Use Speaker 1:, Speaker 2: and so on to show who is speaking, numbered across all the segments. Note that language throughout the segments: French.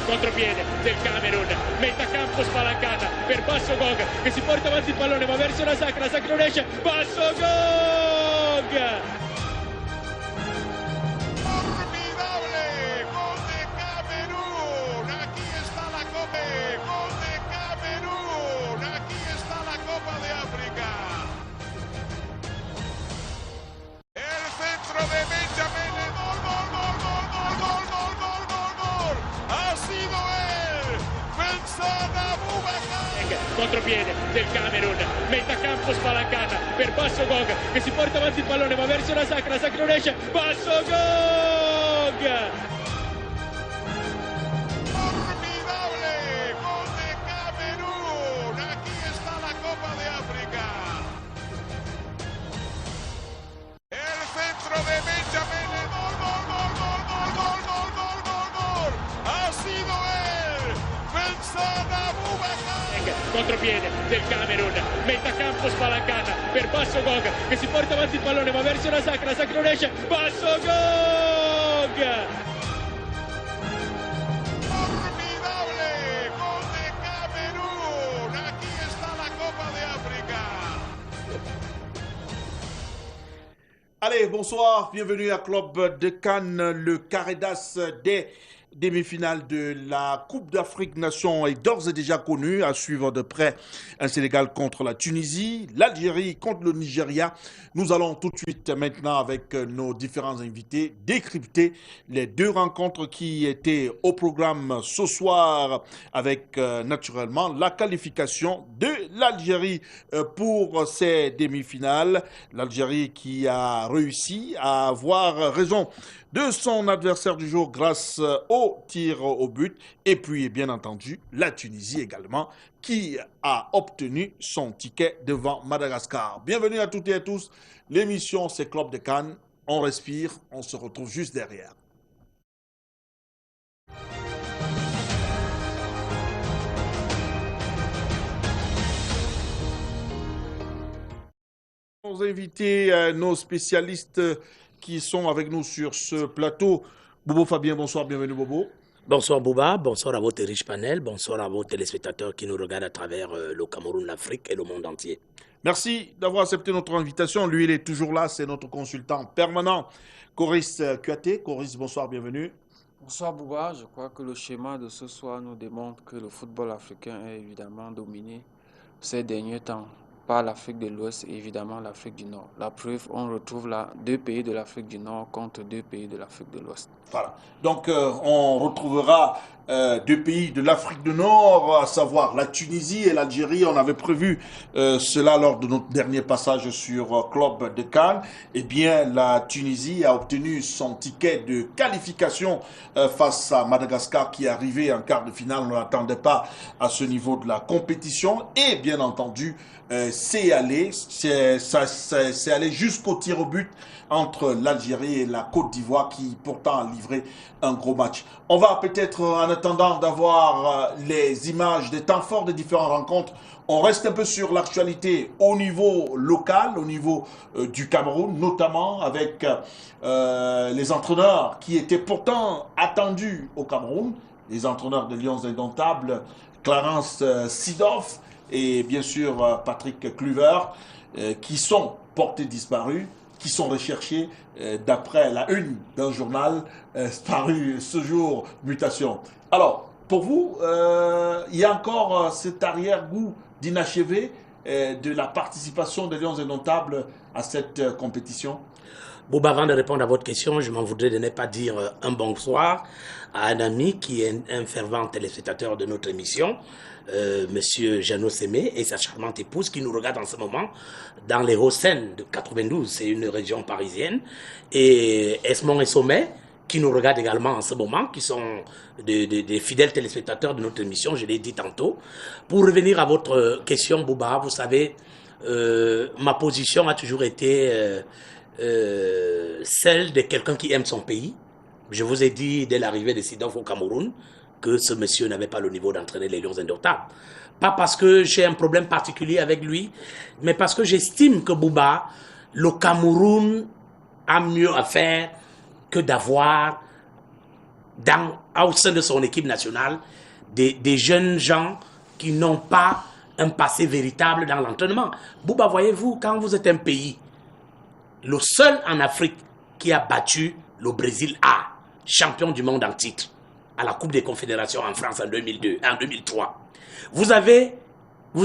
Speaker 1: contropiede del Camerun, mette a campo spalancata per Basso Gog che si porta avanti il pallone ma verso la Sacra non esce, Basso Gog! Contropiede del Camerun, mette a campo spalancata per Basso Gog che si porta avanti il pallone ma verso la Sacra non esce, Basso Gog! Contropiede del Camerun, mette a campo spalancata per Basso Gog che si porta avanti il pallone ma verso la Sacra non esce, Basso Gog!
Speaker 2: Allez, bonsoir, bienvenue à Club de Cannes, le carré d'as des demi-finale de la Coupe d'Afrique Nations est d'ores et déjà connue, à suivre de près un Sénégal contre la Tunisie, l'Algérie contre le Nigeria. Nous allons tout de suite maintenant avec nos différents invités décrypter les deux rencontres qui étaient au programme ce soir avec naturellement la qualification de l'Algérie pour ces demi-finales. L'Algérie qui a réussi à avoir raison de son adversaire du jour grâce au tir au but. Et puis, bien entendu, la Tunisie également qui a obtenu son ticket devant Madagascar. Bienvenue à toutes et à tous. L'émission, c'est Club de Cannes. On respire, on se retrouve juste derrière. Nos invités, nos spécialistes qui sont avec nous sur ce plateau. Bobo Fabien, bonsoir, bienvenue Bobo.
Speaker 3: Bonsoir Bouba, bonsoir à votre riche panel, bonsoir à vos téléspectateurs qui nous regardent à travers le Cameroun, l'Afrique et le monde entier.
Speaker 2: Merci d'avoir accepté notre invitation. Lui, il est toujours là, c'est notre consultant permanent, Coris Kuaté. Coris, bonsoir, bienvenue.
Speaker 4: Bonsoir Bouba, je crois que le schéma de ce soir nous démontre que le football africain est évidemment dominé ces derniers temps par l'Afrique de l'Ouest et évidemment l'Afrique du Nord. La preuve, on retrouve là 2 pays de l'Afrique du Nord contre 2 pays de l'Afrique de l'Ouest.
Speaker 2: Voilà. Donc, on retrouvera 2 pays de l'Afrique du Nord, à savoir la Tunisie et l'Algérie. On avait prévu cela lors de notre dernier passage sur Club de Cannes. Eh bien, la Tunisie a obtenu son ticket de qualification face à Madagascar qui est arrivé en quart de finale. On ne l'attendait pas à ce niveau de la compétition. Et bien entendu, c'est allé jusqu'au tir au but entre l'Algérie et la Côte d'Ivoire qui pourtant a livré un gros match. On va peut-être, en attendant d'avoir les images des temps forts des différentes rencontres, on reste un peu sur l'actualité au niveau local, au niveau du Cameroun, notamment avec les entraîneurs qui étaient pourtant attendus au Cameroun, les entraîneurs de Lions Indomptables, Clarence Seedorf et bien sûr Patrick Kluivert, qui sont portés disparus, qui sont recherchés d'après la une d'un journal paru ce jour, Mutation. Alors, pour vous, il y a encore cet arrière-goût d'inachevé de la participation des Lions Indomptables à cette compétition?
Speaker 3: Bouba, avant de répondre à votre question, je m'en voudrais de ne pas dire un bonsoir à un ami qui est un fervent téléspectateur de notre émission, Monsieur Jeannot Sémé et sa charmante épouse qui nous regarde en ce moment dans les Hauts-de-Seine de 92, c'est une région parisienne, et Esmond et Sommet qui nous regardent également en ce moment, qui sont des fidèles téléspectateurs de notre émission, je l'ai dit tantôt. Pour revenir à votre question, Bouba, vous savez, ma position a toujours été celle de quelqu'un qui aime son pays. Je vous ai dit dès l'arrivée de Seedorf au Cameroun que ce monsieur n'avait pas le niveau d'entraîner les Lions Indomptables. Pas parce que j'ai un problème particulier avec lui, mais parce que j'estime que Bouba, le Cameroun a mieux à faire que d'avoir au sein de son équipe nationale des jeunes gens qui n'ont pas un passé véritable dans l'entraînement. Bouba, voyez-vous, quand vous êtes un pays, le seul en Afrique qui a battu le Brésil A, champion du monde en titre, à la Coupe des Confédérations en France en 2002, en 2003. Vous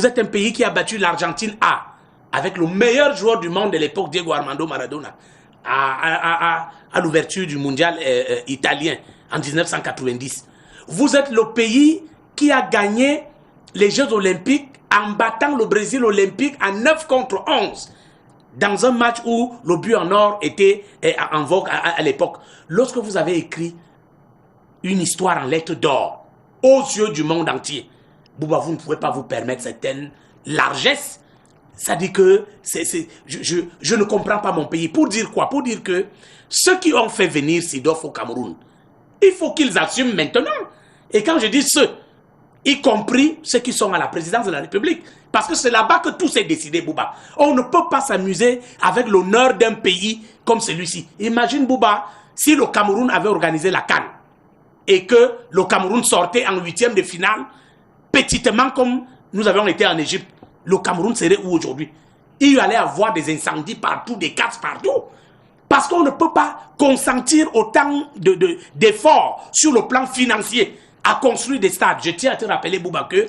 Speaker 3: êtes un pays qui a battu l'Argentine A, avec le meilleur joueur du monde de l'époque, Diego Armando Maradona, à l'ouverture du mondial italien en 1990. Vous êtes le pays qui a gagné les Jeux Olympiques en battant le Brésil olympique en 9 contre 11, dans un match où le but en or était en vogue à l'époque. Lorsque vous avez écrit une histoire en lettres d'or aux yeux du monde entier, Bouba, vous ne pouvez pas vous permettre certaines largesses. Ça dit que je ne comprends pas mon pays. Pour dire quoi? Pour dire que ceux qui ont fait venir Seedorf au Cameroun, il faut qu'ils assument maintenant. Et quand je dis ceux, y compris ceux qui sont à la présidence de la République, parce que c'est là-bas que tout s'est décidé, Bouba. On ne peut pas s'amuser avec l'honneur d'un pays comme celui-ci. Imagine, Bouba, si le Cameroun avait organisé la CAN et que le Cameroun sortait en 8e de finale, petitement comme nous avions été en Égypte, le Cameroun serait où aujourd'hui? Il y allait avoir des incendies partout, des casses partout. Parce qu'on ne peut pas consentir autant d'efforts sur le plan financier à construire des stades. Je tiens à te rappeler, Bouba, que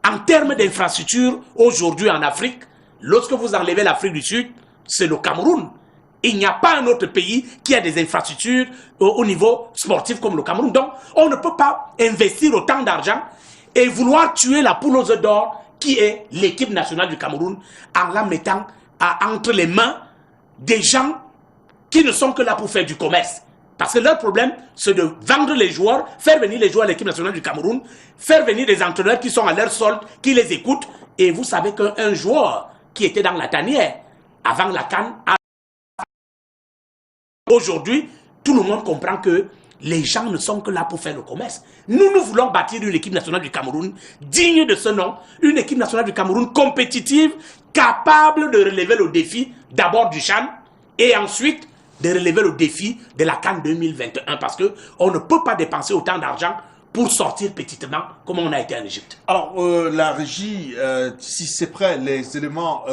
Speaker 3: en termes d'infrastructures, aujourd'hui en Afrique, lorsque vous enlevez l'Afrique du Sud, c'est le Cameroun. Il n'y a pas un autre pays qui a des infrastructures au niveau sportif comme le Cameroun. Donc, on ne peut pas investir autant d'argent et vouloir tuer la poule aux œufs d'or qui est l'équipe nationale du Cameroun en la mettant entre les mains des gens qui ne sont que là pour faire du commerce. Parce que leur problème, c'est de vendre les joueurs, faire venir les joueurs à l'équipe nationale du Cameroun, faire venir des entraîneurs qui sont à leur solde, qui les écoutent. Et vous savez qu'un joueur qui était dans la tanière avant la CAN, aujourd'hui, tout le monde comprend que les gens ne sont que là pour faire le commerce. Nous voulons bâtir une équipe nationale du Cameroun digne de ce nom, une équipe nationale du Cameroun compétitive, capable de relever le défi d'abord du CHAN et ensuite de relever le défi de la CAN 2021 parce qu'on ne peut pas dépenser autant d'argent pour sortir petitement comme on a été en Égypte.
Speaker 2: Alors, la régie, si c'est prêt, les éléments,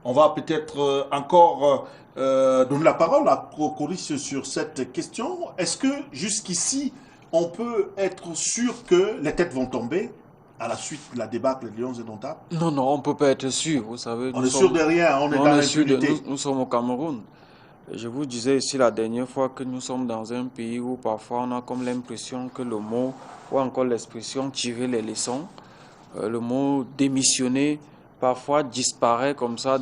Speaker 2: on va peut-être encore donner la parole à Coris sur cette question. Est-ce que jusqu'ici, on peut être sûr que les têtes vont tomber à la suite de la débâcle des Lions indomptables?
Speaker 4: Non, on ne peut pas être sûr, vous savez.
Speaker 2: On est sûr de rien, on est dans l'impunité.
Speaker 4: Nous sommes au Cameroun. Je vous disais ici la dernière fois que nous sommes dans un pays où parfois on a comme l'impression que le mot, ou encore l'expression tirer les leçons, le mot démissionner, parfois disparaît comme ça,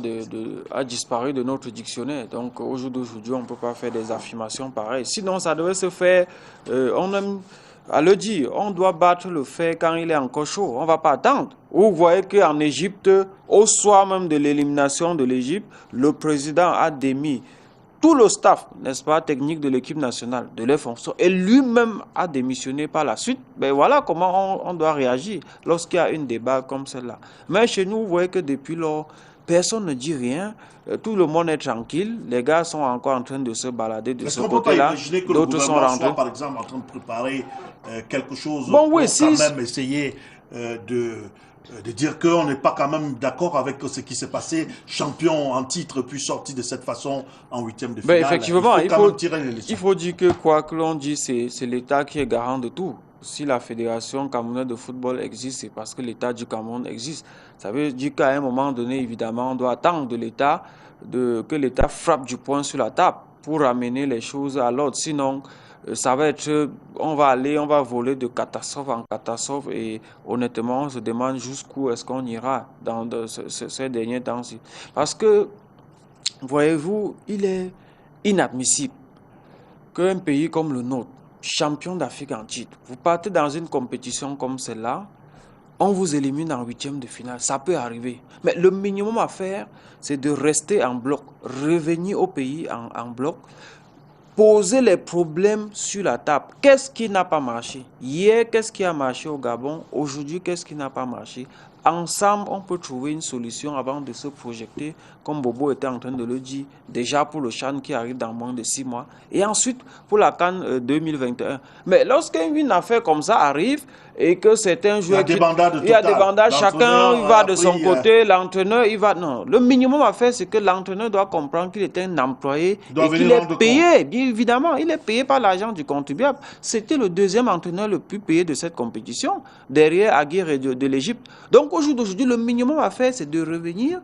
Speaker 4: a disparu de notre dictionnaire. Donc au jour d'aujourd'hui, on ne peut pas faire des affirmations pareilles. Sinon, ça devait se faire, on aime à le dire, on doit battre le fer quand il est encore chaud. On ne va pas attendre. Vous voyez qu'en Égypte, au soir même de l'élimination de l'Égypte, le président a démis tout le staff, n'est-ce pas, technique de l'équipe nationale, de leurs fonctions, et lui-même a démissionné par la suite. Ben voilà comment on doit réagir lorsqu'il y a une débat comme celle-là. Mais chez nous, vous voyez que depuis lors, personne ne dit rien, tout le monde est tranquille, les gars sont encore en train de se balader de ce côté-là, d'autres sont rentrés.
Speaker 2: Par exemple, en train de préparer quelque chose
Speaker 4: bon,
Speaker 2: pour
Speaker 4: oui,
Speaker 2: quand même essayer de dire qu'on n'est pas quand même d'accord avec ce qui s'est passé, champion en titre, puis sorti de cette façon en 8e de finale.
Speaker 4: Effectivement,
Speaker 2: il
Speaker 4: faut dire que quoi que l'on dise, c'est l'État qui est garant de tout. Si la Fédération camerounaise de football existe, c'est parce que l'État du Cameroun existe. Ça veut dire qu'à un moment donné, évidemment, on doit attendre de l'État que l'État frappe du poing sur la table pour amener les choses à l'ordre. Sinon, ça va être, on va voler de catastrophe en catastrophe et honnêtement, on se demande jusqu'où est-ce qu'on ira dans ces derniers temps-ci. Parce que, voyez-vous, il est inadmissible qu'un pays comme le nôtre, champion d'Afrique en titre, vous partez dans une compétition comme celle-là, on vous élimine en 8e de finale. Ça peut arriver. Mais le minimum à faire, c'est de rester en bloc, revenir au pays en bloc, poser les problèmes sur la table. Qu'est-ce qui n'a pas marché? Hier, qu'est-ce qui a marché au Gabon? Aujourd'hui, qu'est-ce qui n'a pas marché? Ensemble, on peut trouver une solution avant de se projeter comme Bobo était en train de le dire, déjà pour le CHAN qui arrive dans moins de 6 mois, et ensuite pour la CAN 2021. Mais lorsqu'une affaire comme ça arrive, et que certains joueurs...
Speaker 2: Il y
Speaker 4: a des bandages, chacun il va de son côté, l'entraîneur, il va... Non, le minimum à faire, c'est que l'entraîneur doit comprendre qu'il est un employé et qu'il est payé, bien évidemment, il est payé par l'argent du contribuable. C'était le deuxième entraîneur le plus payé de cette compétition, derrière Aguirre de l'Égypte. Donc au jour d'aujourd'hui, le minimum à faire, c'est de revenir,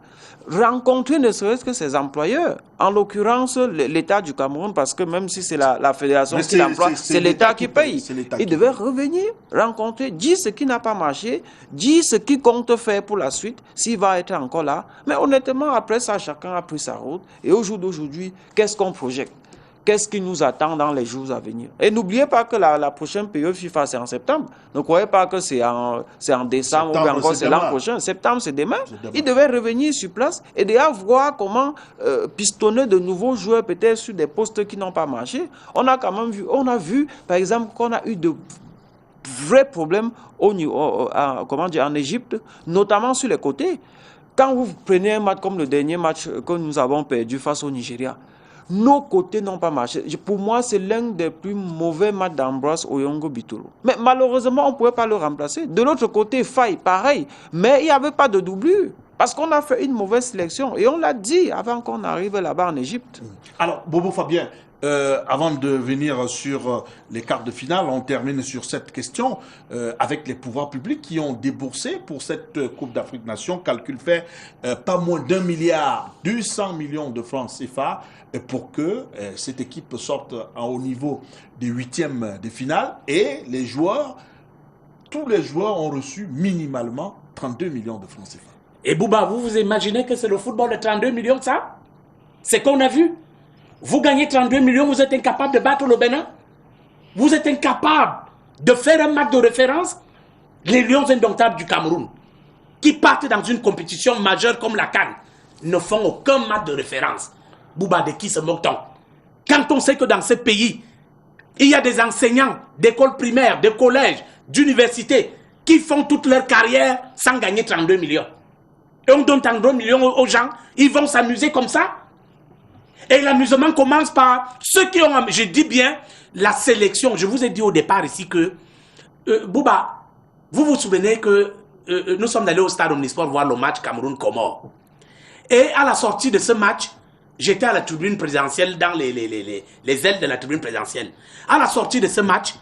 Speaker 4: rencontrer ne serait-ce que ses employeurs, en l'occurrence l'État du Cameroun, parce que même si c'est la fédération qui l'emploie, c'est l'État qui paye. Il devait revenir, rencontrer, dire ce qui n'a pas marché, dire ce qu'il compte faire pour la suite, s'il va être encore là. Mais honnêtement, après ça, chacun a pris sa route. Et au jour d'aujourd'hui, qu'est-ce qu'on projette? Qu'est-ce qui nous attend dans les jours à venir? Et n'oubliez pas que la prochaine période FIFA, c'est en septembre. Ne croyez pas que c'est en décembre ou encore c'est l'an prochain. Septembre, c'est demain. Il devait revenir sur place et déjà voir comment pistonner de nouveaux joueurs peut-être sur des postes qui n'ont pas marché. On a quand même vu, par exemple, qu'on a eu de vrais problèmes en Égypte, notamment sur les côtés. Quand vous prenez un match comme le dernier match que nous avons perdu face au Nigeria, nos côtés n'ont pas marché. Pour moi, c'est l'un des plus mauvais matchs d'Ambroise Oyongo Bitolo. Mais malheureusement, on ne pouvait pas le remplacer. De l'autre côté, Faye, pareil. Mais il n'y avait pas de doublure. Parce qu'on a fait une mauvaise sélection. Et on l'a dit avant qu'on arrive là-bas en Égypte.
Speaker 2: Alors, Bobo Fabien, avant de venir sur les quarts de finale, on termine sur cette question avec les pouvoirs publics qui ont déboursé pour cette Coupe d'Afrique Nation, calcul fait pas moins d'1 milliard 200 millions de francs CFA pour que cette équipe sorte en haut niveau des huitièmes de finale et les joueurs, tous les joueurs ont reçu minimalement 32 millions de francs CFA.
Speaker 3: Et Bouba, vous imaginez que c'est le football de 32 millions ça? C'est qu'on a vu. Vous gagnez 32 millions, vous êtes incapable de battre le Bénin? Vous êtes incapable de faire un match de référence? Les Lions indomptables du Cameroun, qui partent dans une compétition majeure comme la CAN, ne font aucun match de référence. Bouba, de qui se moque-t-on? Quand on sait que dans ce pays, il y a des enseignants d'écoles primaires, de collèges, d'universités, qui font toute leur carrière sans gagner 32 millions. Et on donne 32 millions aux gens, ils vont s'amuser comme ça? Et l'amusement commence par ceux qui ont... Je dis bien, la sélection. Je vous ai dit au départ ici que... Bouba, vous vous souvenez que nous sommes allés au stade Omnisport voir le match Cameroun-Comore. Et à la sortie de ce match, j'étais à la tribune présidentielle, dans les ailes de la tribune présidentielle. À la sortie de ce match,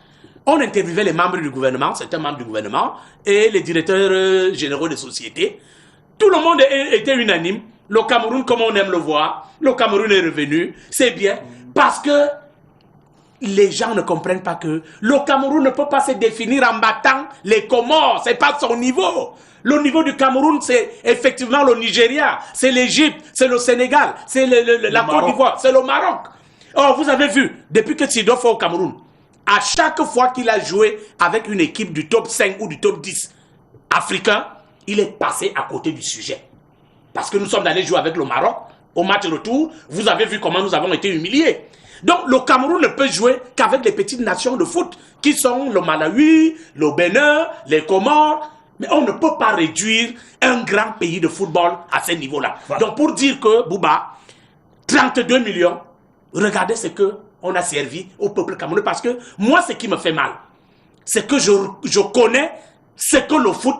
Speaker 3: on interviewait les membres du gouvernement, certains membres du gouvernement, et les directeurs généraux des sociétés. Tout le monde était unanime. Le Cameroun, comme on aime le voir, le Cameroun est revenu, c'est bien, parce que les gens ne comprennent pas que le Cameroun ne peut pas se définir en battant les Comores, c'est pas son niveau. Le niveau du Cameroun, c'est effectivement le Nigeria, c'est l'Égypte, c'est le Sénégal, c'est la Côte d'Ivoire, c'est le Maroc. Or, vous avez vu, depuis que Sidoff est au Cameroun, à chaque fois qu'il a joué avec une équipe du top 5 ou du top 10 africain, il est passé à côté du sujet. Parce que nous sommes allés jouer avec le Maroc, au match retour, vous avez vu comment nous avons été humiliés. Donc le Cameroun ne peut jouer qu'avec les petites nations de foot, qui sont le Malawi, le Bénin, les Comores. Mais on ne peut pas réduire un grand pays de football à ce niveau-là. Voilà. Donc pour dire que, Bouba, 32 millions, regardez ce qu'on a servi au peuple camerounais. Parce que moi, ce qui me fait mal, c'est que je connais ce que le foot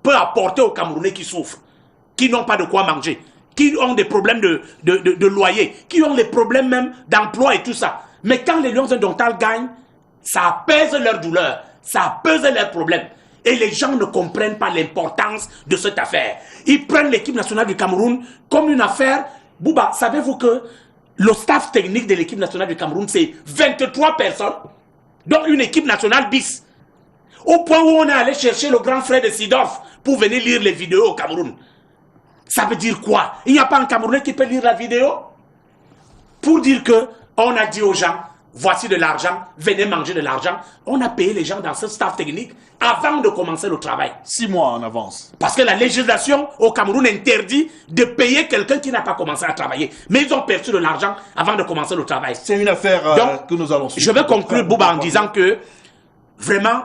Speaker 3: peut apporter aux Camerounais qui souffrent, qui n'ont pas de quoi manger, qui ont des problèmes de loyer, qui ont des problèmes même d'emploi et tout ça. Mais quand les Lions indomptables gagnent, ça apaise leur douleur, ça apaise leurs problèmes. Et les gens ne comprennent pas l'importance de cette affaire. Ils prennent l'équipe nationale du Cameroun comme une affaire. Bouba, savez-vous que le staff technique de l'équipe nationale du Cameroun, c'est 23 personnes, dont une équipe nationale bis. Au point où on est allé chercher le grand frère de Sidorf pour venir lire les vidéos au Cameroun. Ça veut dire quoi? Il n'y a pas un Camerounais qui peut lire la vidéo? Pour dire que on a dit aux gens, voici de l'argent, venez manger de l'argent. On a payé les gens dans ce staff technique avant de commencer le travail.
Speaker 2: 6 mois en avance.
Speaker 3: Parce que la législation au Cameroun interdit de payer quelqu'un qui n'a pas commencé à travailler. Mais ils ont perçu de l'argent avant de commencer le travail.
Speaker 2: C'est une affaire que nous allons suivre.
Speaker 3: Je vais conclure, Bouba, en disant que vraiment,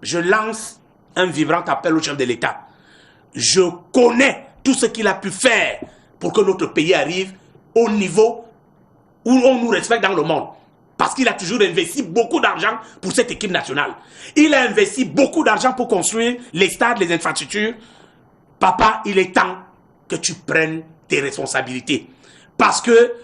Speaker 3: je lance un vibrant appel au chef de l'État. Je connais tout ce qu'il a pu faire pour que notre pays arrive au niveau où on nous respecte dans le monde. Parce qu'il a toujours investi beaucoup d'argent pour cette équipe nationale. Il a investi beaucoup d'argent pour construire les stades, les infrastructures. Papa, il est temps que tu prennes tes responsabilités. Parce que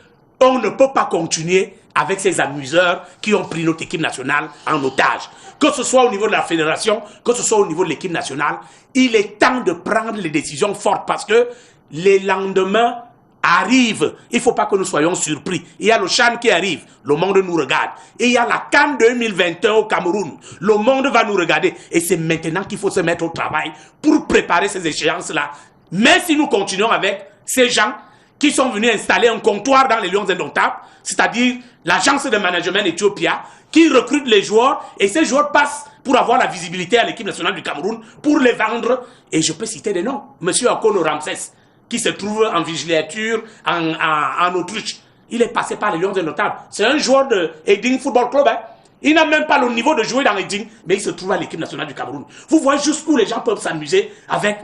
Speaker 3: on ne peut pas continuer avec ces amuseurs qui ont pris notre équipe nationale en otage. Que ce soit au niveau de la fédération, que ce soit au niveau de l'équipe nationale, il est temps de prendre les décisions fortes parce que les lendemains arrivent. Il ne faut pas que nous soyons surpris. Il y a le CHAN qui arrive, le monde nous regarde. Et il y a la CAN 2021 au Cameroun, le monde va nous regarder. Et c'est maintenant qu'il faut se mettre au travail pour préparer ces échéances-là. Mais si nous continuons avec ces gens qui sont venus installer un comptoir dans les Lions Indomptables, c'est-à-dire l'agence de management Ethiopia, qui recrute les joueurs, et ces joueurs passent pour avoir la visibilité à l'équipe nationale du Cameroun, pour les vendre. Et je peux citer des noms. Monsieur Akono Ramsès, qui se trouve en vigilature en Autriche. Il est passé par les Lions Indomptables. C'est un joueur de Eding Football Club. Hein. Il n'a même pas le niveau de jouer dans Eding, mais il se trouve à l'équipe nationale du Cameroun. Vous voyez jusqu'où les gens peuvent s'amuser avec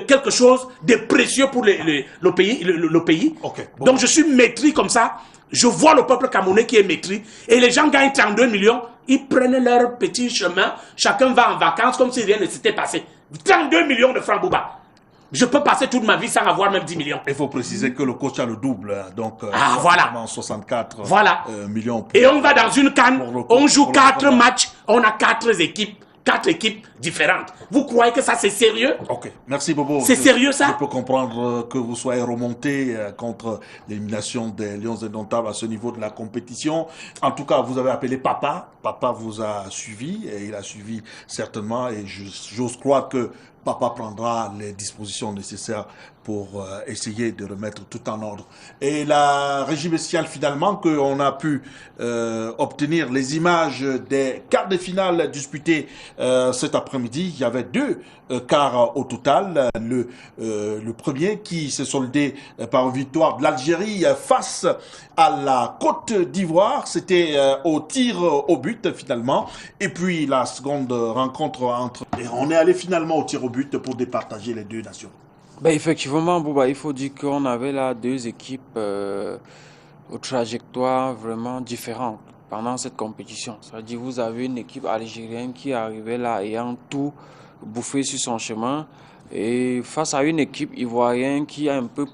Speaker 3: quelque chose de précieux pour le pays.
Speaker 2: Okay, bon.
Speaker 3: Donc je suis maîtris comme ça. Je vois le peuple camerounais qui est maîtris. Et les gens gagnent 32 millions. Ils prennent leur petit chemin. Chacun va en vacances comme si rien ne s'était passé. 32 millions de francs Bouba. Je peux passer toute ma vie sans avoir même 10 millions.
Speaker 2: Il faut préciser que le coach a le double. Donc,
Speaker 3: voilà.
Speaker 2: 64
Speaker 3: voilà.
Speaker 2: millions.
Speaker 3: Et on va dans une CAN, on joue 4 matchs, on a 4 équipes différentes. Vous croyez que ça c'est sérieux?
Speaker 2: Ok, merci Bobo.
Speaker 3: C'est sérieux ça?
Speaker 2: Je peux comprendre que vous soyez remonté contre l'élimination des Lions Indomptables à ce niveau de la compétition. En tout cas, vous avez appelé papa. Papa vous a suivi et il a suivi certainement. Et j'ose croire que papa prendra les dispositions nécessaires pour essayer de remettre tout en ordre. Et la régie spéciale, finalement, qu'on a pu obtenir les images des quarts de finale disputés cet après-midi. Il y avait 2 quarts au total. Le premier qui s'est soldé par une victoire de l'Algérie face à la Côte d'Ivoire. C'était au tir au but, finalement. Et puis la seconde rencontre entre... Et on est allé finalement au tir au but pour départager les 2 nations.
Speaker 4: Ben effectivement, Bouba, il faut dire qu'on avait là 2 équipes aux trajectoires vraiment différentes pendant cette compétition. C'est-à-dire vous avez une équipe algérienne qui arrivait là ayant tout bouffé sur son chemin et face à une équipe ivoirienne qui a un peu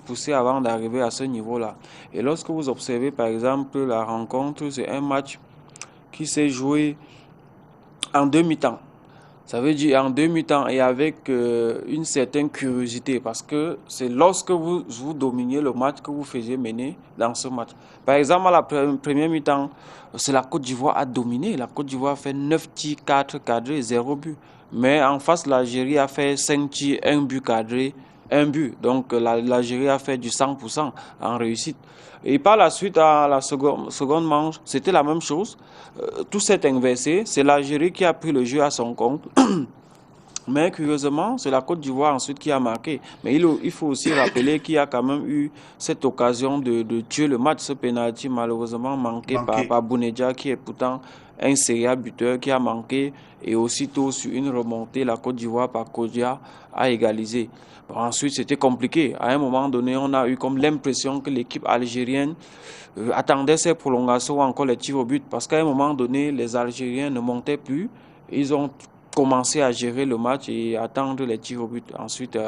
Speaker 4: poussé avant d'arriver à ce niveau-là. Et lorsque vous observez par exemple la rencontre, c'est un match qui s'est joué en 2 mi-temps. Ça veut dire en 2 mi-temps et avec une certaine curiosité parce que c'est lorsque vous dominiez le match que vous faisiez mener dans ce match. Par exemple, à la première mi-temps, c'est la Côte d'Ivoire a dominé. La Côte d'Ivoire a fait 9 tirs, 4 cadrés, 0 but. Mais en face, l'Algérie a fait 5 tirs, 1 but cadré, 1 but. Donc l'Algérie a fait du 100% en réussite. Et par la suite, à la seconde manche, c'était la même chose. Tout s'est inversé. C'est l'Algérie qui a pris le jeu à son compte. Mais curieusement, c'est la Côte d'Ivoire ensuite qui a marqué. Mais il faut aussi rappeler qu'il y a quand même eu cette occasion de tuer le match. Ce pénalty malheureusement manqué. Par Bounedjah, qui est pourtant un sérieux buteur, qui a manqué. Et aussitôt, sur une remontée, la Côte d'Ivoire par Kodia a égalisé. Ensuite, c'était compliqué. À un moment donné, on a eu comme l'impression que l'équipe algérienne attendait ces prolongations ou encore les tirs au but. Parce qu'à un moment donné, les Algériens ne montaient plus. Ils ont commencé à gérer le match et attendre les tirs au but. Ensuite,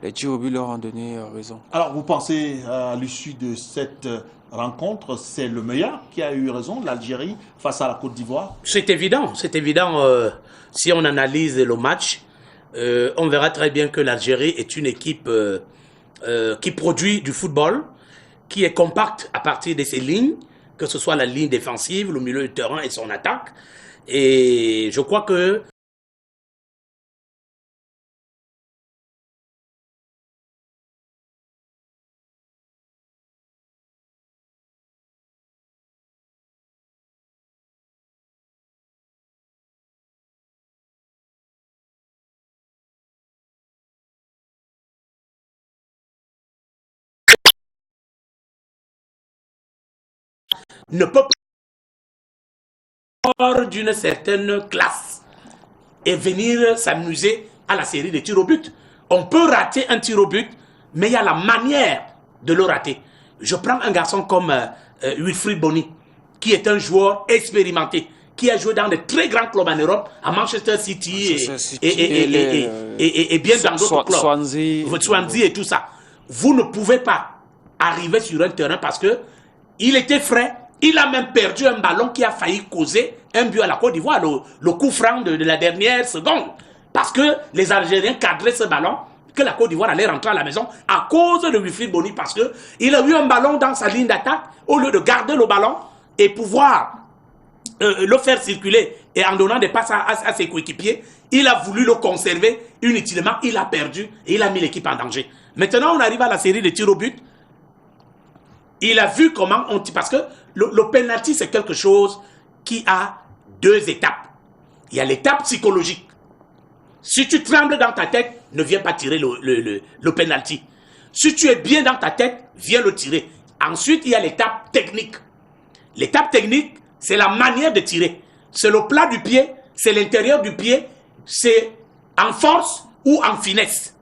Speaker 4: les tirs au but leur ont donné raison.
Speaker 2: Alors, vous pensez à l'issue de cette rencontre, c'est le meilleur qui a eu raison, l'Algérie, face à la Côte d'Ivoire?
Speaker 3: C'est évident. Si on analyse le match, on verra très bien que l'Algérie est une équipe qui produit du football, qui est compacte à partir de ses lignes, que ce soit la ligne défensive, le milieu de terrain et son attaque. Et je crois que ne peut pas d'une certaine classe et venir s'amuser à la série de tirs au but. On peut rater un tir au but, mais il y a la manière de le rater. Je prends un garçon comme Wilfried Bony, qui est un joueur expérimenté, qui a joué dans de très grands clubs en Europe, à Manchester City et bien dans d'autres clubs. Swansea et tout ça. Vous ne pouvez pas arriver sur un terrain parce que il était frais. Il a même perdu un ballon qui a failli causer un but à la Côte d'Ivoire, le coup franc de la dernière seconde. Parce que les Algériens cadraient ce ballon, que la Côte d'Ivoire allait rentrer à la maison à cause de Wilfried Bony, parce qu'il a eu un ballon dans sa ligne d'attaque, au lieu de garder le ballon et pouvoir le faire circuler et en donnant des passes à ses coéquipiers, il a voulu le conserver inutilement, il a perdu et il a mis l'équipe en danger. Maintenant, on arrive à la série de tirs au but. Il a vu comment on tire, parce que le penalty, c'est quelque chose qui a deux étapes. Il y a l'étape psychologique. Si tu trembles dans ta tête, ne viens pas tirer le penalty. Si tu es bien dans ta tête, viens le tirer. Ensuite, il y a l'étape technique. L'étape technique, c'est la manière de tirer. C'est le plat du pied, c'est l'intérieur du pied, c'est en force ou en finesse.